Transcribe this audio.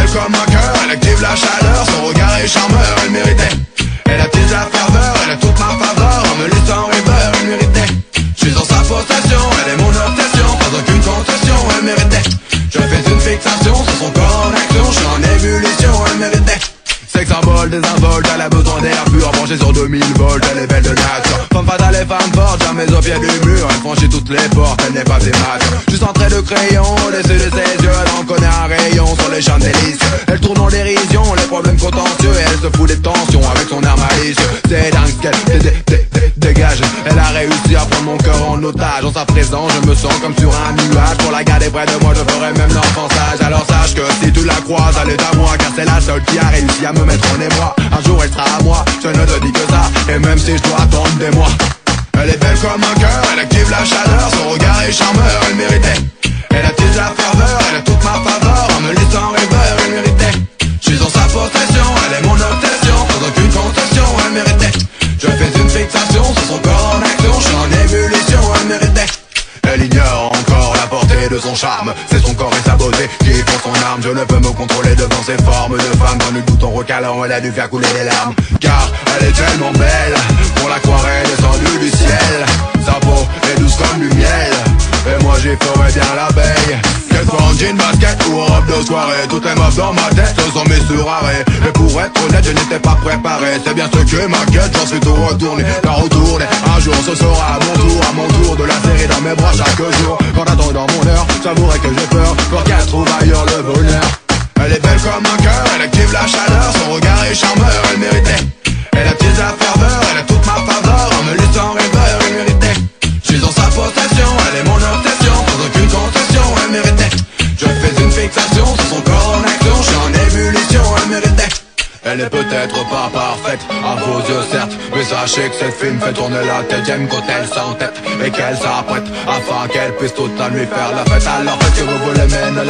belle comme un cœur, elle active la chaleur, son regard est charmeur, elle méritait. Elle attise la ferveur, elle a toute ma faveur, en me laissant rêveur, elle méritait. Je suis en sa possession, elle est mon obsession, pas aucune concession, elle méritait. Je fais une fixation sur son corps en action, je suis en ébullition, elle méritait. Sex symbole, désinvolte, elle a besoin d'air pur, branché sur 2000 volts, elle est belle de nature. Femme fatale et femme forte, jamais au pied du mur, elle franchit toutes les portes, elle n'est pas aimable. Juste un trait de crayon, au-dessus de ses yeux, elle en connaît un rayon sur les champs délicieux. Elle tourne en dérision, les problèmes contentieux, et elle se fout des tensions avec son air malicieux. C'est dingue qu'elle dégage, elle a réussi à prendre mon cœur en otage. En sa présence, je me sens comme sur un nuage, pour la garder près de moi, je ferai même l'enfançage. Alors sache que si tu la croises, elle est à moi, car c'est la seule qui a réussi à me mettre en émoi. Un jour elle sera à moi, je ne te dis que ça, et même si je dois attendre des mois. Elle est belle comme un cœur, elle active la chaleur, son regard est charmeur, elle méritait. Elle attise la ferveur, elle a toute ma faveur, en me laissant rêveur, elle méritait. Je suis en sa possession, elle est mon obsession, sans aucune concession, elle méritait. Je fais une fixation sur son corps en action, je suis en ébullition, elle méritait. Elle ignore encore la portée de son charme, c'est son corps et sa beauté qui font son arme. Je ne peux me contrôler devant ces formes de femme, dans le bouton recalant, elle a dû faire couler des larmes. Car elle est tellement belle, on la croirait descendue du ciel. Sa peau est douce comme du miel, et moi j'y ferais bien l'abeille. Qu'elle soit en jean, basket ou en robe de soirée, toutes les meufs dans ma tête sont mes sur arrêt. Et pour être honnête, je n'étais pas préparé, c'est bien ce que m'inquiète, j'en suis tout retourné. Car retourner, un jour ce sera à mon tour de la serrer dans mes bras chaque jour. En attendant mon heure, j'avouerai que j'ai peur, pour qu'elle trouve ailleurs le bonheur. Elle est belle comme un cœur, elle active la chaleur, son regard est charmeur, elle méritait. Elle attise la ferveur, elle a toute ma faveur, en me laissant rêveur, elle méritait. Je suis en sa possession, elle est mon obsession, sans aucune concession, elle méritait. Je fais une fixation sur son corps en action, je suis en ébullition, elle méritait. Elle est peut-être pas parfaite, à vos yeux certes, mais sachez que cette fille me fait tourner la tête. J'aime quand elle s'entête et qu'elle s'apprête, afin qu'elle puisse toute la nuit faire la fête. Alors faites que vous voulez, mais ne